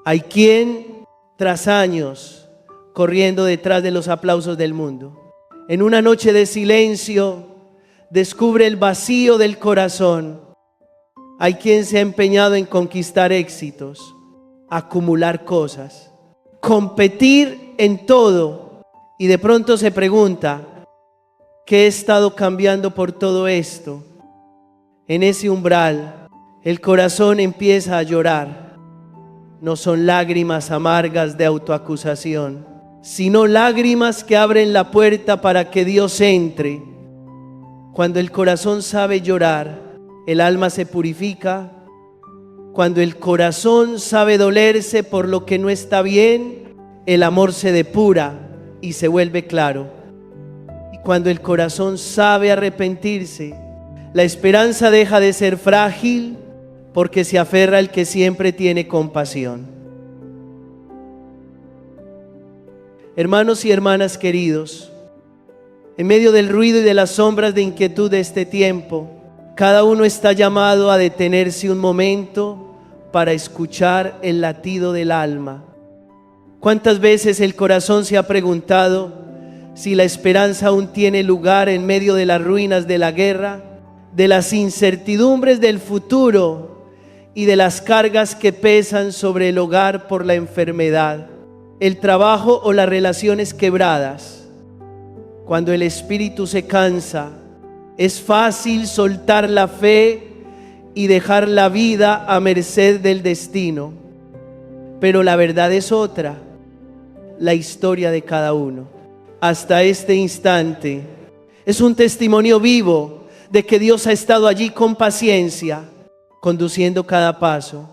Hay quien, tras años, corriendo detrás de los aplausos del mundo, en una noche de silencio, descubre el vacío del corazón. Hay quien se ha empeñado en conquistar éxitos, acumular cosas, competir en todo, y de pronto se pregunta: ¿qué he estado cambiando por todo esto? En ese umbral, el corazón empieza a llorar. No son lágrimas amargas de autoacusación, sino lágrimas que abren la puerta para que Dios entre. Cuando el corazón sabe llorar, el alma se purifica. Cuando el corazón sabe dolerse por lo que no está bien, el amor se depura y se vuelve claro. Y cuando el corazón sabe arrepentirse, la esperanza deja de ser frágil, porque se aferra al que siempre tiene compasión. Hermanos y hermanas queridos, en medio del ruido y de las sombras de inquietud de este tiempo, cada uno está llamado a detenerse un momento para escuchar el latido del alma. ¿Cuántas veces el corazón se ha preguntado si la esperanza aún tiene lugar en medio de las ruinas de la guerra, de las incertidumbres del futuro y de las cargas que pesan sobre el hogar por la enfermedad, el trabajo o las relaciones quebradas? Cuando el espíritu se cansa, es fácil soltar la fe y dejar la vida a merced del destino. Pero la verdad es otra, la historia de cada uno. Hasta este instante es un testimonio vivo de que Dios ha estado allí con paciencia, conduciendo cada paso,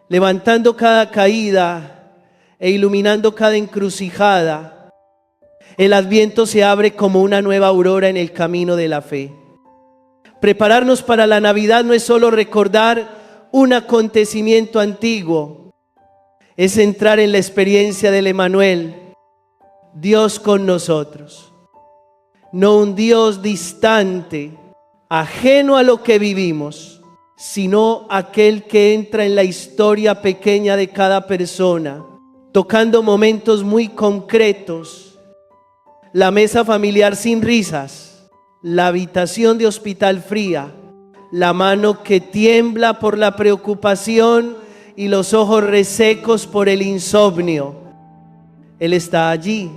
levantando cada caída e iluminando cada encrucijada. El Adviento se abre como una nueva aurora en el camino de la fe. Prepararnos para la Navidad no es solo recordar un acontecimiento antiguo, es entrar en la experiencia del Emmanuel, Dios con nosotros. No un Dios distante, ajeno a lo que vivimos, sino aquel que entra en la historia pequeña de cada persona, tocando momentos muy concretos: la mesa familiar sin risas, la habitación de hospital fría, la mano que tiembla por la preocupación y los ojos resecos por el insomnio. Él está allí,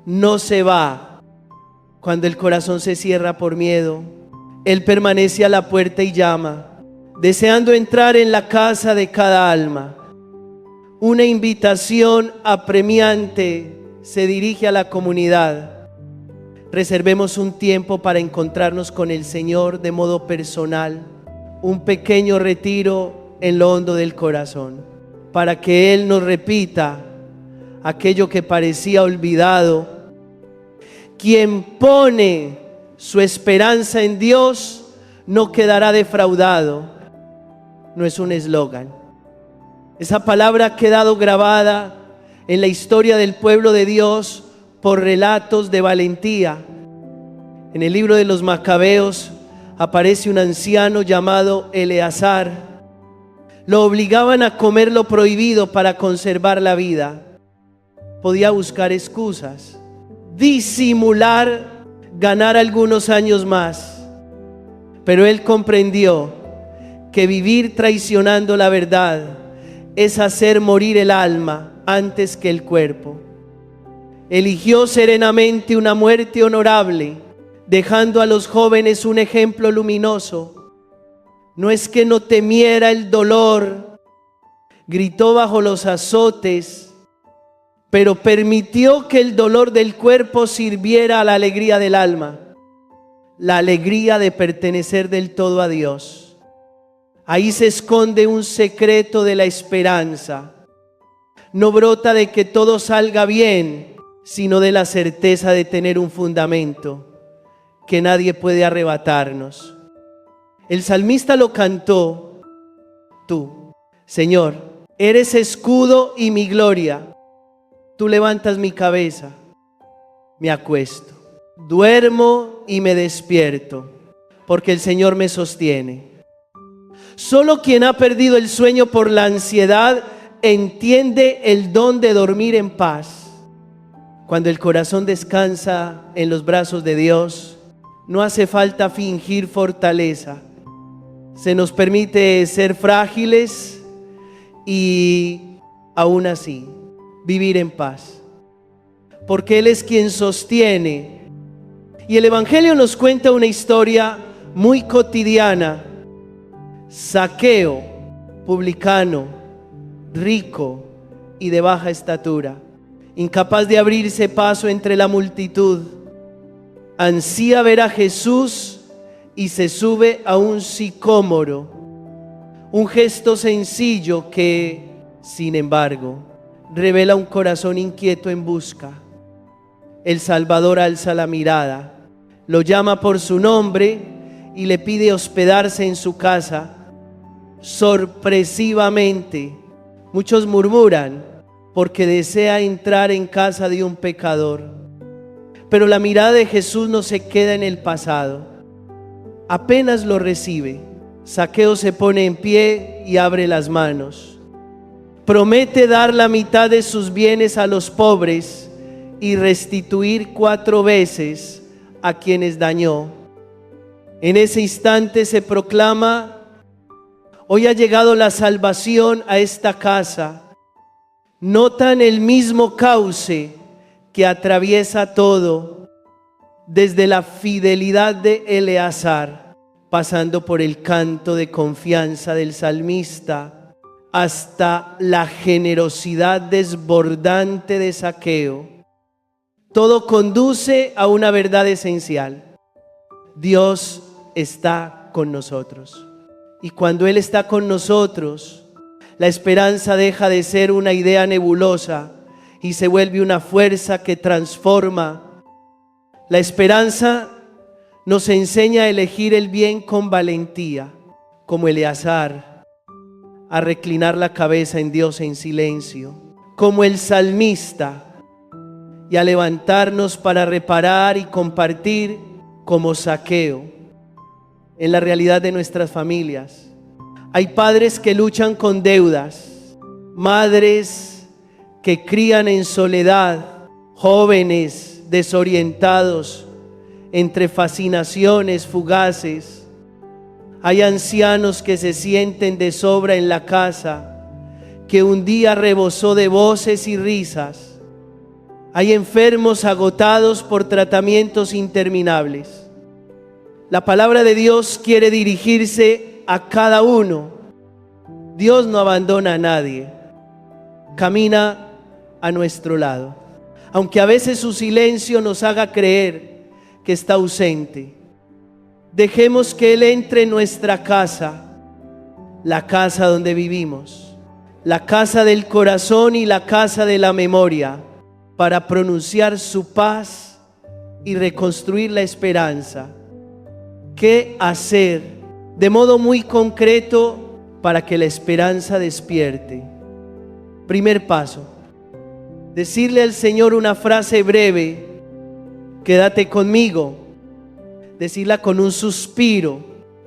no se va. Cuando el corazón se cierra por miedo, Él permanece a la puerta y llama, deseando entrar en la casa de cada alma. Una invitación apremiante se dirige a la comunidad. Reservemos un tiempo para encontrarnos con el Señor de modo personal, un pequeño retiro en lo hondo del corazón, para que Él nos repita aquello que parecía olvidado. Quien pone su esperanza en Dios no quedará defraudado. No es un eslogan. Esa palabra ha quedado grabada en la historia del pueblo de Dios por relatos de valentía. En el libro de los Macabeos aparece un anciano llamado Eleazar. Lo obligaban a comer lo prohibido para conservar la vida. Podía buscar excusas, disimular, ganar algunos años más. Pero él comprendió que vivir traicionando la verdad es hacer morir el alma antes que el cuerpo. Eligió serenamente una muerte honorable, dejando a los jóvenes un ejemplo luminoso. No es que no temiera el dolor, gritó bajo los azotes, pero permitió que el dolor del cuerpo sirviera a la alegría del alma, la alegría de pertenecer del todo a Dios. Ahí se esconde un secreto de la esperanza. No brota de que todo salga bien, sino de la certeza de tener un fundamento que nadie puede arrebatarnos. El salmista lo cantó: tú, Señor, eres escudo y mi gloria. Tú levantas mi cabeza, me acuesto, duermo y me despierto, porque el Señor me sostiene. Solo quien ha perdido el sueño por la ansiedad entiende el don de dormir en paz. Cuando el corazón descansa en los brazos de Dios, no hace falta fingir fortaleza. Se nos permite ser frágiles y aún así vivir en paz, porque Él es quien sostiene. Y el Evangelio nos cuenta una historia muy cotidiana. Zaqueo, publicano, rico y de baja estatura, incapaz de abrirse paso entre la multitud, ansía ver a Jesús y se sube a un sicómoro, un gesto sencillo que, sin embargo, revela un corazón inquieto en busca. El Salvador alza la mirada, lo llama por su nombre y le pide hospedarse en su casa. Sorpresivamente, muchos murmuran porque desea entrar en casa de un pecador. Pero la mirada de Jesús no se queda en el pasado. Apenas lo recibe, Zaqueo se pone en pie y abre las manos. Promete dar la mitad de sus bienes a los pobres y restituir 4 veces a quienes dañó. En ese instante se proclama: hoy ha llegado la salvación a esta casa. Notan el mismo cauce que atraviesa todo, desde la fidelidad de Eleazar, pasando por el canto de confianza del salmista, hasta la generosidad desbordante de Zaqueo. Todo conduce a una verdad esencial: Dios está con nosotros. Y cuando Él está con nosotros, la esperanza deja de ser una idea nebulosa y se vuelve una fuerza que transforma. La esperanza nos enseña a elegir el bien con valentía, como Eleazar, a reclinar la cabeza en Dios en silencio, como el salmista, y a levantarnos para reparar y compartir, como Zaqueo. En la realidad de nuestras familias hay padres que luchan con deudas, madres que crían en soledad, jóvenes desorientados entre fascinaciones fugaces. Hay ancianos que se sienten de sobra en la casa, que un día rebosó de voces y risas. Hay enfermos agotados por tratamientos interminables. La palabra de Dios quiere dirigirse a cada uno. Dios no abandona a nadie. Camina a nuestro lado, aunque a veces su silencio nos haga creer que está ausente. Dejemos que Él entre en nuestra casa, la casa donde vivimos, la casa del corazón y la casa de la memoria, para pronunciar su paz y reconstruir la esperanza. ¿Qué hacer de modo muy concreto para que la esperanza despierte? Primer paso: decirle al Señor una frase breve: quédate conmigo. Decirla con un suspiro,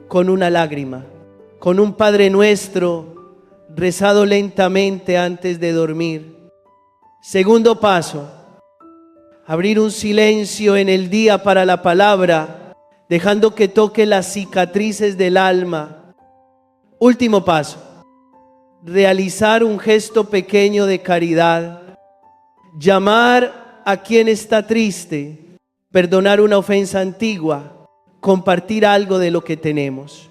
con una lágrima, con un Padre Nuestro rezado lentamente antes de dormir. Segundo paso: abrir un silencio en el día para la palabra, dejando que toque las cicatrices del alma. Último paso: realizar un gesto pequeño de caridad, llamar a quien está triste, perdonar una ofensa antigua, compartir algo de lo que tenemos.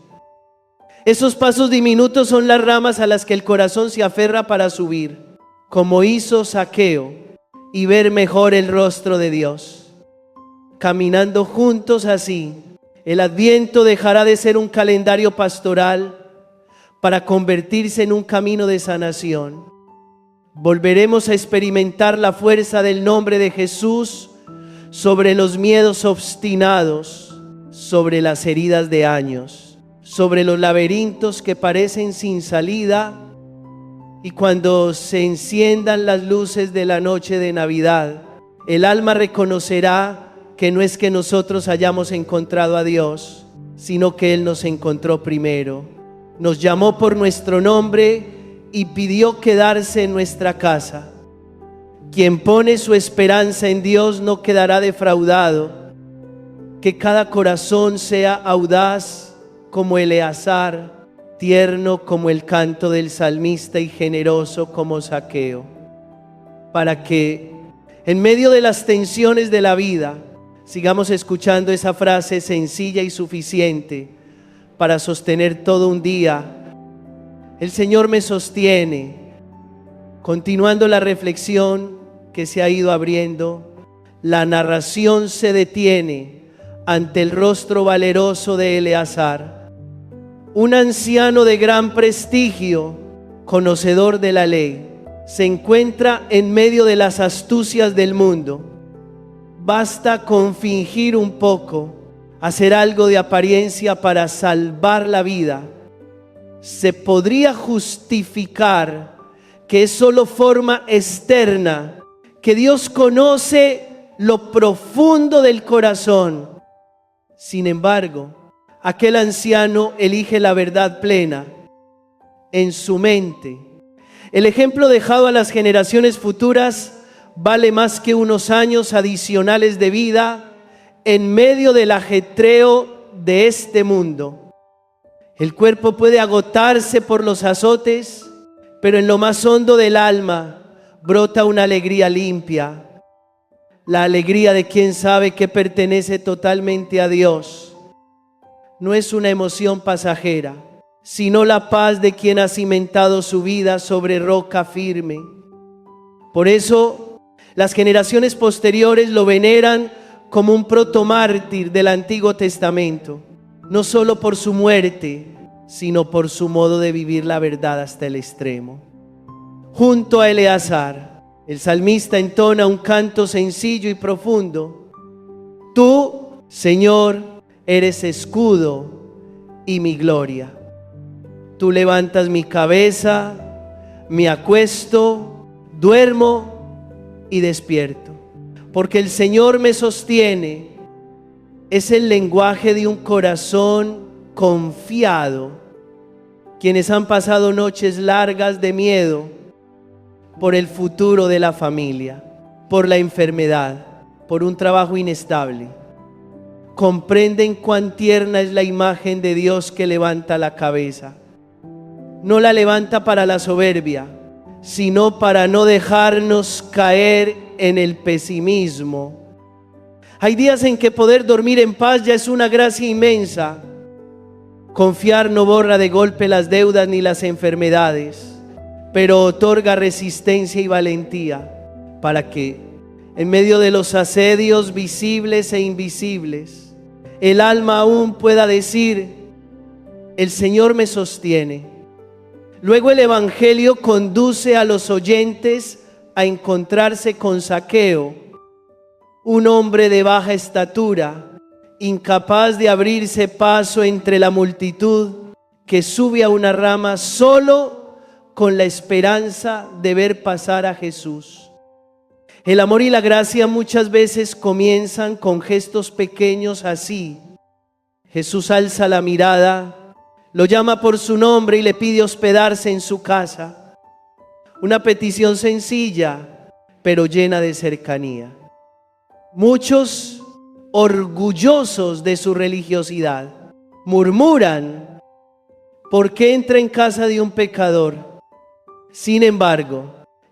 Esos pasos diminutos son las ramas a las que el corazón se aferra para subir, como hizo Zaqueo, y ver mejor el rostro de Dios. Caminando juntos así, el Adviento dejará de ser un calendario pastoral para convertirse en un camino de sanación. Volveremos a experimentar la fuerza del nombre de Jesús sobre los miedos obstinados, sobre las heridas de años, sobre los laberintos que parecen sin salida. Y cuando se enciendan las luces de la noche de Navidad, el alma reconocerá que no es que nosotros hayamos encontrado a Dios, sino que Él nos encontró primero. Nos llamó por nuestro nombre y pidió quedarse en nuestra casa. Quien pone su esperanza en Dios no quedará defraudado. Que cada corazón sea audaz como Eleazar, tierno como el canto del salmista y generoso como Zaqueo, para que en medio de las tensiones de la vida sigamos escuchando esa frase sencilla y suficiente para sostener todo un día. El Señor me sostiene. Continuando la reflexión que se ha ido abriendo, la narración se detiene ante el rostro valeroso de Eleazar, un anciano de gran prestigio, conocedor de la ley. Se encuentra en medio de las astucias del mundo. Basta con fingir un poco, hacer algo de apariencia para salvar la vida. Se podría justificar que es solo forma externa, que Dios conoce lo profundo del corazón. Sin embargo, aquel anciano elige la verdad plena en su mente. El ejemplo dejado a las generaciones futuras vale más que unos años adicionales de vida en medio del ajetreo de este mundo. El cuerpo puede agotarse por los azotes, pero en lo más hondo del alma brota una alegría limpia, la alegría de quien sabe que pertenece totalmente a Dios. No es una emoción pasajera, sino la paz de quien ha cimentado su vida sobre roca firme. Por eso, las generaciones posteriores lo veneran como un protomártir del Antiguo Testamento, no solo por su muerte, sino por su modo de vivir la verdad hasta el extremo. Junto a Eleazar, el salmista entona un canto sencillo y profundo. Tú, Señor, eres escudo y mi gloria. Tú levantas mi cabeza, me acuesto, duermo y despierto. Porque el Señor me sostiene. Es el lenguaje de un corazón confiado. Quienes han pasado noches largas de miedo por el futuro de la familia, por la enfermedad, por un trabajo inestable, comprenden cuán tierna es la imagen de Dios que levanta la cabeza. No la levanta para la soberbia, sino para no dejarnos caer en el pesimismo. Hay días en que poder dormir en paz ya es una gracia inmensa. Confiar no borra de golpe las deudas ni las enfermedades, pero otorga resistencia y valentía para que, en medio de los asedios visibles e invisibles, el alma aún pueda decir: el Señor me sostiene. Luego el Evangelio conduce a los oyentes a encontrarse con Zaqueo, un hombre de baja estatura, incapaz de abrirse paso entre la multitud, que sube a una rama solo con la esperanza de ver pasar a Jesús. El amor y la gracia muchas veces comienzan con gestos pequeños así. Jesús alza la mirada, lo llama por su nombre y le pide hospedarse en su casa. Una petición sencilla, pero llena de cercanía. Muchos, orgullosos de su religiosidad, murmuran: ¿por qué entra en casa de un pecador? Sin embargo,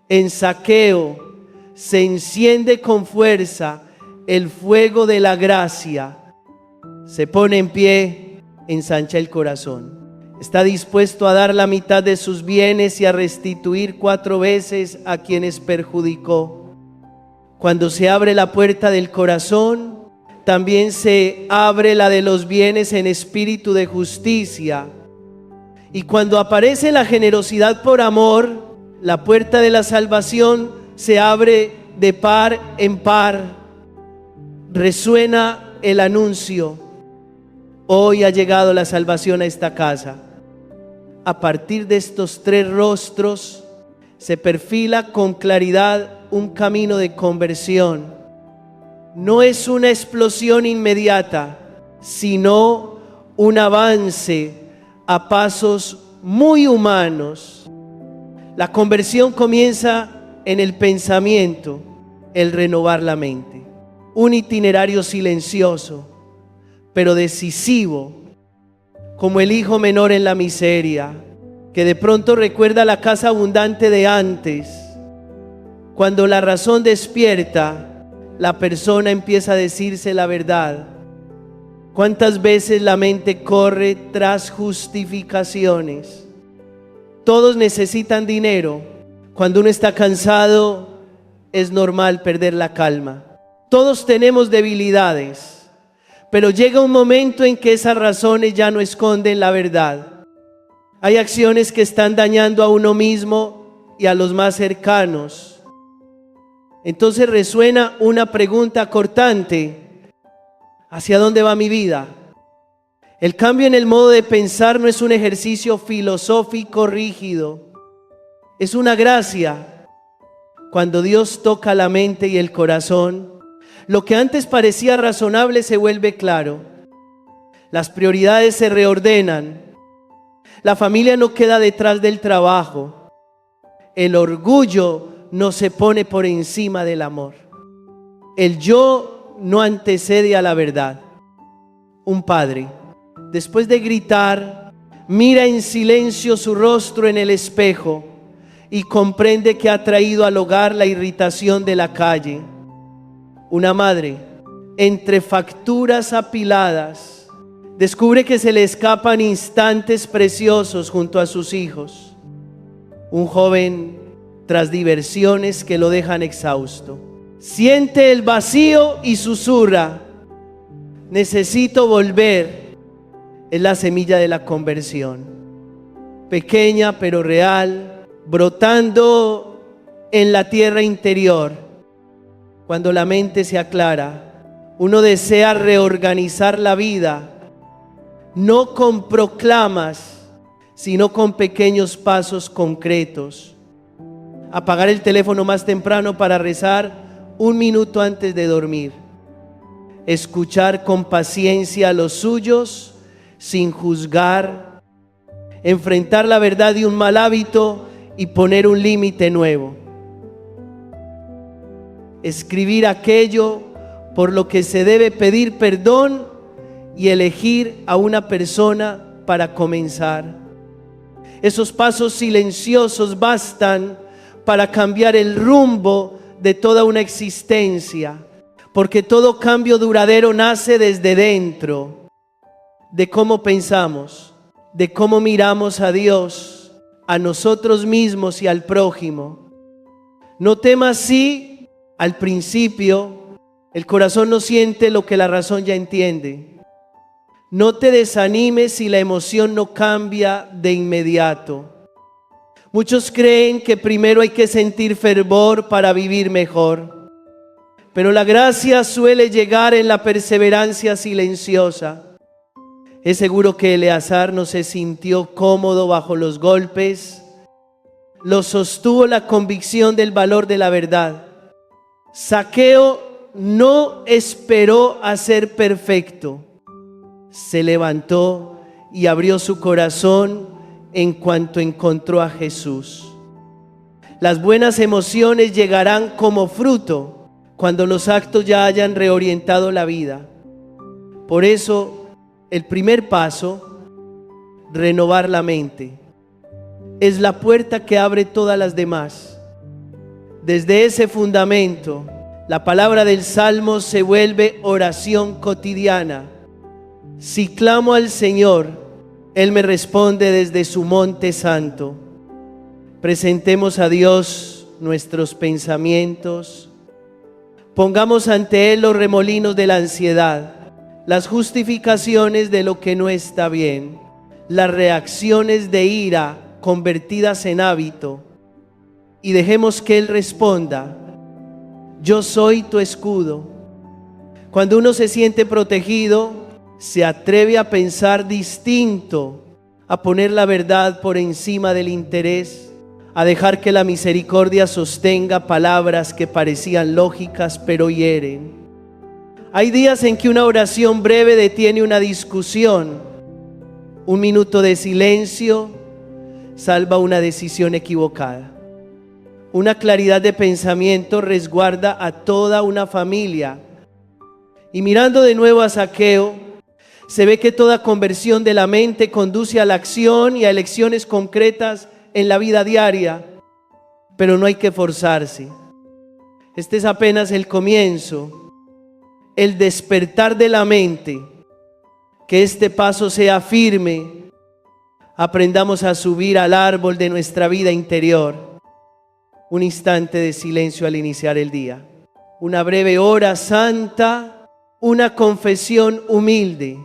en Zaqueo se enciende con fuerza el fuego de la gracia. Se pone en pie, ensancha el corazón. Está dispuesto a dar la mitad de sus bienes y a restituir 4 veces a quienes perjudicó. Cuando se abre la puerta del corazón, también se abre la de los bienes en espíritu de justicia. Y cuando aparece la generosidad por amor, la puerta de la salvación se abre de par en par. Resuena el anuncio: hoy ha llegado la salvación a esta casa. A partir de estos 3 rostros se perfila con claridad un camino de conversión. No es una explosión inmediata, sino un avance a pasos muy humanos. La conversión comienza en el pensamiento, el renovar la mente. Un itinerario silencioso, pero decisivo, como el hijo menor en la miseria, que de pronto recuerda la casa abundante de antes. Cuando la razón despierta, la persona empieza a decirse la verdad. ¿Cuántas veces la mente corre tras justificaciones? Todos necesitan dinero. Cuando uno está cansado, es normal perder la calma. Todos tenemos debilidades, pero llega un momento en que esas razones ya no esconden la verdad. Hay acciones que están dañando a uno mismo y a los más cercanos. Entonces resuena una pregunta cortante: ¿hacia dónde va mi vida? El cambio en el modo de pensar no es un ejercicio filosófico rígido, es una gracia. Cuando Dios toca la mente y el corazón, lo que antes parecía razonable se vuelve claro. Las prioridades se reordenan. La familia no queda detrás del trabajo. El orgullo no se pone por encima del amor. El yo no antecede a la verdad. Un padre, después de gritar, mira en silencio su rostro en el espejo y comprende que ha traído al hogar la irritación de la calle. Una madre, entre facturas apiladas, descubre que se le escapan instantes preciosos junto a sus hijos. Un joven, tras diversiones que lo dejan exhausto, siente el vacío y susurra: necesito volver. Es la semilla de la conversión, pequeña pero real, brotando en la tierra interior. Cuando la mente se aclara, uno desea reorganizar la vida, no con proclamas, sino con pequeños pasos concretos. Apagar el teléfono más temprano para rezar 1 minuto antes de dormir. Escuchar con paciencia a los suyos sin juzgar. Enfrentar la verdad de un mal hábito y poner un límite nuevo. Escribir aquello por lo que se debe pedir perdón y elegir a una persona para comenzar. Esos pasos silenciosos bastan para cambiar el rumbo de toda una existencia, porque todo cambio duradero nace desde dentro, de cómo pensamos, de cómo miramos a Dios, a nosotros mismos y al prójimo. No temas si al principio el corazón no siente lo que la razón ya entiende. No te desanimes si la emoción no cambia de inmediato. Muchos creen que primero hay que sentir fervor para vivir mejor, pero la gracia suele llegar en la perseverancia silenciosa. Es seguro que Eleazar no se sintió cómodo bajo los golpes. Lo sostuvo la convicción del valor de la verdad. Zaqueo no esperó a ser perfecto. Se levantó y abrió su corazón en cuanto encontró a Jesús. Las buenas emociones llegarán como fruto cuando los actos ya hayan reorientado la vida. Por eso, el primer paso, renovar la mente, es la puerta que abre todas las demás. Desde ese fundamento, la palabra del Salmo se vuelve oración cotidiana. Si clamo al Señor, Él me responde desde su monte santo. Presentemos a Dios nuestros pensamientos. Pongamos ante Él los remolinos de la ansiedad, las justificaciones de lo que no está bien, las reacciones de ira convertidas en hábito, y dejemos que Él responda: yo soy tu escudo. Cuando uno se siente protegido, se atreve a pensar distinto, a poner la verdad por encima del interés, a dejar que la misericordia sostenga palabras que parecían lógicas pero hieren. Hay días en que una oración breve detiene una discusión. 1 minuto de silencio salva una decisión equivocada. Una claridad de pensamiento resguarda a toda una familia. Y mirando de nuevo a Zaqueo, se ve que toda conversión de la mente conduce a la acción y a elecciones concretas en la vida diaria, pero no hay que forzarse. Este es apenas el comienzo, el despertar de la mente. Que este paso sea firme, aprendamos a subir al árbol de nuestra vida interior. Un instante de silencio al iniciar el día, una breve hora santa, una confesión humilde,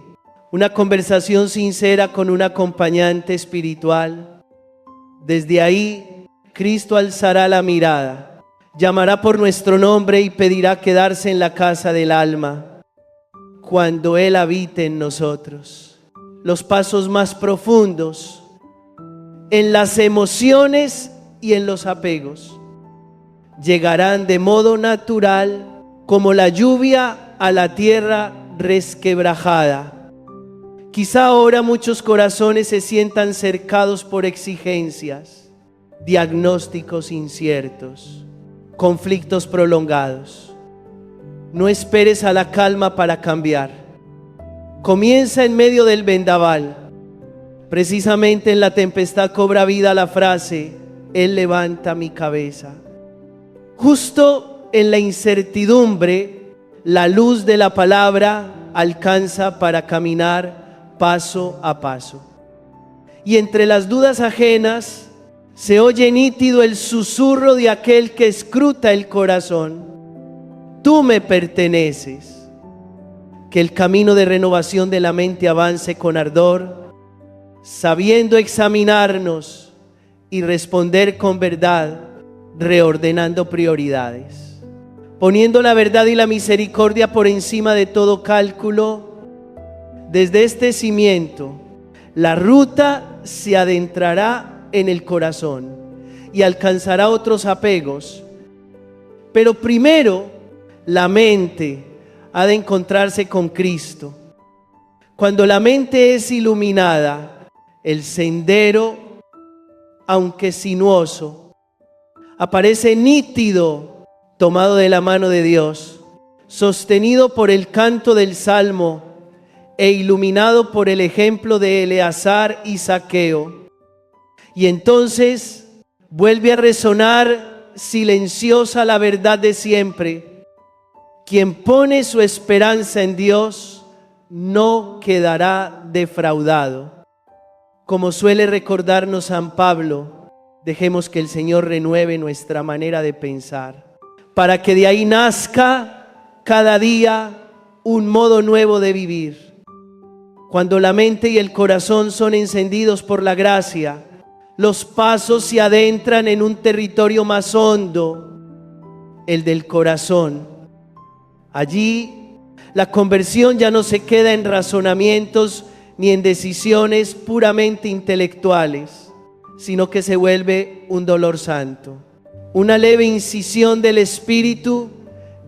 una conversación sincera con un acompañante espiritual. Desde ahí, Cristo alzará la mirada, llamará por nuestro nombre y pedirá quedarse en la casa del alma, cuando Él habite en nosotros. Los pasos más profundos en las emociones y en los apegos llegarán de modo natural como la lluvia a la tierra resquebrajada. Quizá ahora muchos corazones se sientan cercados por exigencias, diagnósticos inciertos, conflictos prolongados. No esperes a la calma para cambiar. Comienza en medio del vendaval. Precisamente en la tempestad cobra vida la frase: Él levanta mi cabeza. Justo en la incertidumbre, la luz de la palabra alcanza para caminar paso a paso. Y entre las dudas ajenas se oye nítido el susurro de aquel que escruta el corazón: tú me perteneces. Que el camino de renovación de la mente avance con ardor, sabiendo examinarnos y responder con verdad, reordenando prioridades, poniendo la verdad y la misericordia por encima de todo cálculo. Desde este cimiento, la ruta se adentrará en el corazón y alcanzará otros apegos. Pero primero, la mente ha de encontrarse con Cristo. Cuando la mente es iluminada, el sendero, aunque sinuoso, aparece nítido, tomado de la mano de Dios, sostenido por el canto del Salmo e iluminado por el ejemplo de Eleazar y Zaqueo. Y entonces vuelve a resonar silenciosa la verdad de siempre: quien pone su esperanza en Dios no quedará defraudado. Como suele recordarnos San Pablo, dejemos que el Señor renueve nuestra manera de pensar, para que de ahí nazca cada día un modo nuevo de vivir. Cuando la mente y el corazón son encendidos por la gracia, los pasos se adentran en un territorio más hondo, el del corazón. Allí, la conversión ya no se queda en razonamientos ni en decisiones puramente intelectuales, sino que se vuelve un dolor santo, una leve incisión del Espíritu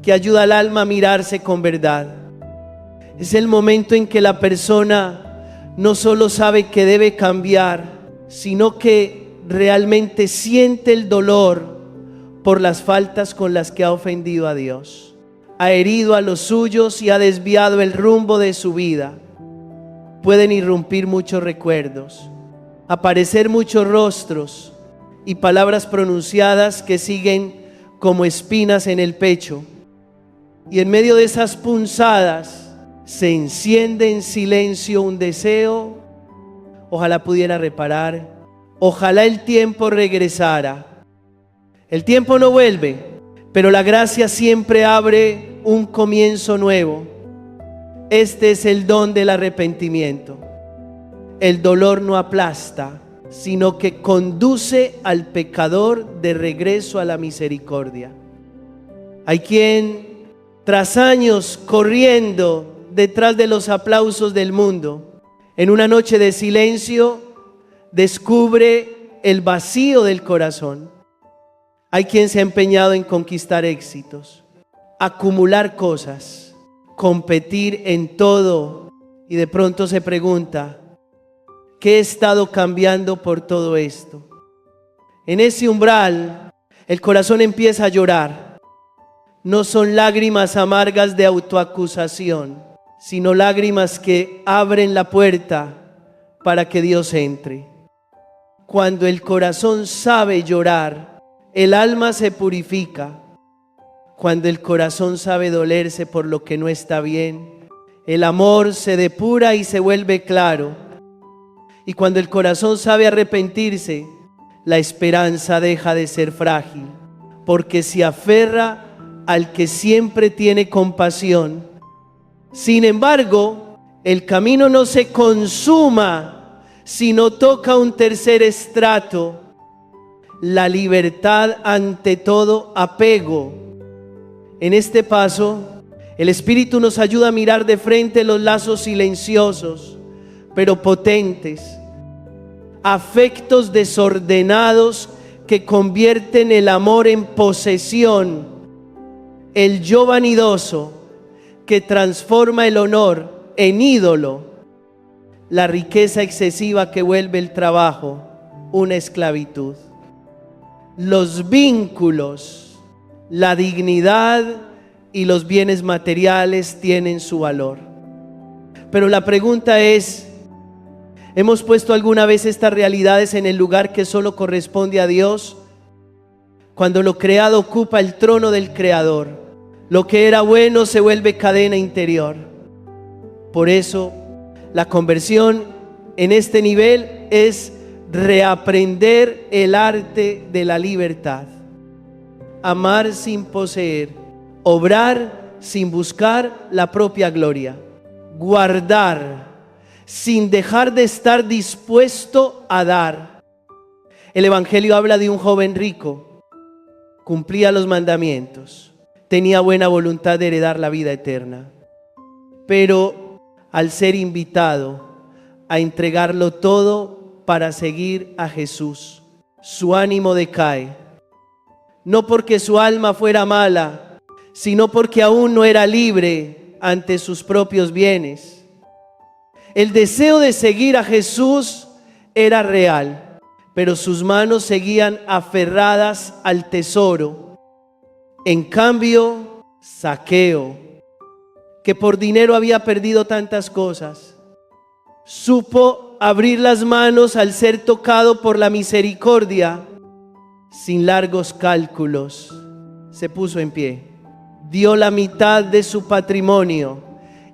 que ayuda al alma a mirarse con verdad. Es el momento en que la persona no solo sabe que debe cambiar, sino que realmente siente el dolor por las faltas con las que ha ofendido a Dios. Ha herido a los suyos y ha desviado el rumbo de su vida. Pueden irrumpir muchos recuerdos, aparecer muchos rostros y palabras pronunciadas que siguen como espinas en el pecho. Y en medio de esas punzadas se enciende en silencio un deseo. Ojalá pudiera reparar, ojalá el tiempo regresara. El tiempo no vuelve, pero la gracia siempre abre un comienzo nuevo. Este es el don del arrepentimiento. El dolor no aplasta, sino que conduce al pecador de regreso a la misericordia. Hay quien, tras años corriendo detrás de los aplausos del mundo, en una noche de silencio descubre el vacío del corazón. Hay quien se ha empeñado en conquistar éxitos, acumular cosas, competir en todo, y de pronto se pregunta: ¿Qué he estado cambiando por todo esto? En ese umbral, el corazón empieza a llorar. No son lágrimas amargas de autoacusación, sino lágrimas que abren la puerta para que Dios entre. Cuando el corazón sabe llorar, el alma se purifica. Cuando el corazón sabe dolerse por lo que no está bien, el amor se depura y se vuelve claro. Y cuando el corazón sabe arrepentirse, la esperanza deja de ser frágil, porque se aferra al que siempre tiene compasión. Sin embargo, el camino no se consuma, sino toca un tercer estrato: la libertad ante todo apego. En este paso, el Espíritu nos ayuda a mirar de frente los lazos silenciosos, pero potentes, afectos desordenados que convierten el amor en posesión, el yo vanidoso que transforma el honor en ídolo, la riqueza excesiva que vuelve el trabajo una esclavitud. Los vínculos, la dignidad y los bienes materiales tienen su valor. Pero la pregunta es, ¿hemos puesto alguna vez estas realidades en el lugar que solo corresponde a Dios? Cuando lo creado ocupa el trono del Creador, lo que era bueno se vuelve cadena interior. Por eso, la conversión en este nivel es reaprender el arte de la libertad. Amar sin poseer, obrar sin buscar la propia gloria, guardar sin dejar de estar dispuesto a dar. El Evangelio habla de un joven rico, cumplía los mandamientos, tenía buena voluntad de heredar la vida eterna, pero al ser invitado a entregarlo todo para seguir a Jesús, su ánimo decae, no porque su alma fuera mala, sino porque aún no era libre ante sus propios bienes. El deseo de seguir a Jesús era real, pero sus manos seguían aferradas al tesoro. En cambio, Zaqueo, que por dinero había perdido tantas cosas, supo abrir las manos al ser tocado por la misericordia. Sin largos cálculos, se puso en pie, dio la mitad de su patrimonio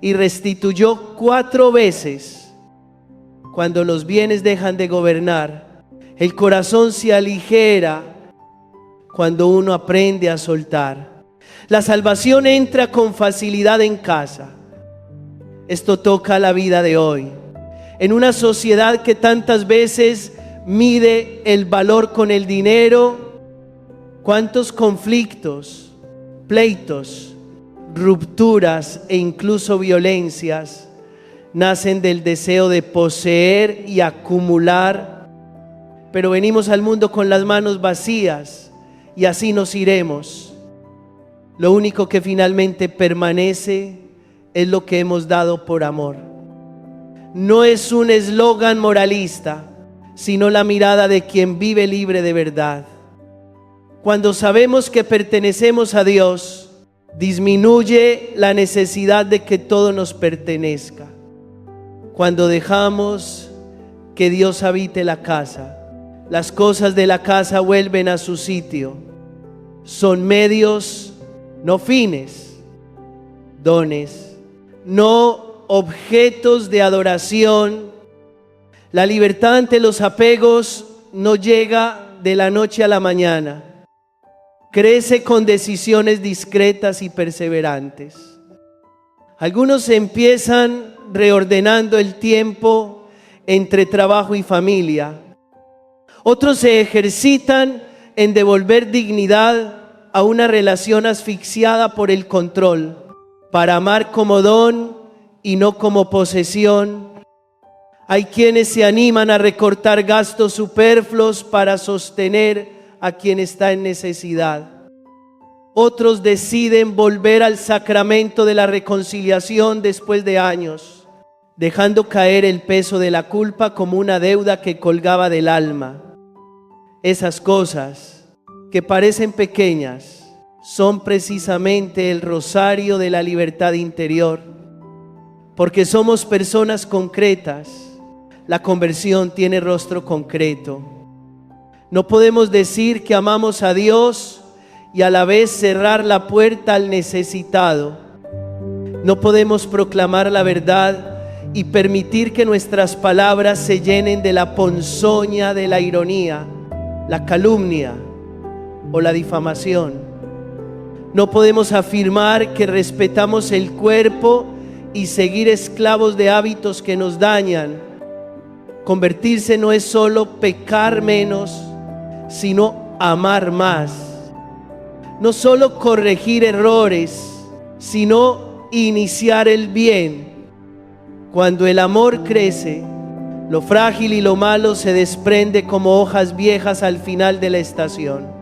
y restituyó 4 veces. Cuando los bienes dejan de gobernar, el corazón se aligera cuando uno aprende a soltar. La salvación entra con facilidad en casa. Esto toca la vida de hoy. En una sociedad que tantas veces mide el valor con el dinero, ¿cuántos conflictos, pleitos, rupturas e incluso violencias nacen del deseo de poseer y acumular? Pero venimos al mundo con las manos vacías y así nos iremos. Lo único que finalmente permanece es lo que hemos dado por amor. No es un eslogan moralista, sino la mirada de quien vive libre de verdad. Cuando sabemos que pertenecemos a Dios, disminuye la necesidad de que todo nos pertenezca. Cuando dejamos que Dios habite la casa, las cosas de la casa vuelven a su sitio. Son medios, no fines, dones, no objetos de adoración. La libertad ante los apegos no llega de la noche a la mañana. Crece con decisiones discretas y perseverantes. Algunos empiezan reordenando el tiempo entre trabajo y familia. Otros se ejercitan en devolver dignidad a una relación asfixiada por el control, para amar como don y no como posesión. Hay quienes se animan a recortar gastos superfluos para sostener a quien está en necesidad. Otros deciden volver al sacramento de la reconciliación después de años. dejando caer el peso de la culpa como una deuda que colgaba del alma. Esas cosas que parecen pequeñas son precisamente el rosario de la libertad interior. Porque somos personas concretas, la conversión tiene rostro concreto. No podemos decir que amamos a Dios y a la vez cerrar la puerta al necesitado. No podemos proclamar la verdad y permitir que nuestras palabras se llenen de la ponzoña de la ironía, la calumnia o la difamación. No podemos afirmar que respetamos el cuerpo y seguir esclavos de hábitos que nos dañan. Convertirse no es solo pecar menos, sino amar más. No solo corregir errores, sino iniciar el bien. Cuando el amor crece, lo frágil y lo malo se desprende como hojas viejas al final de la estación.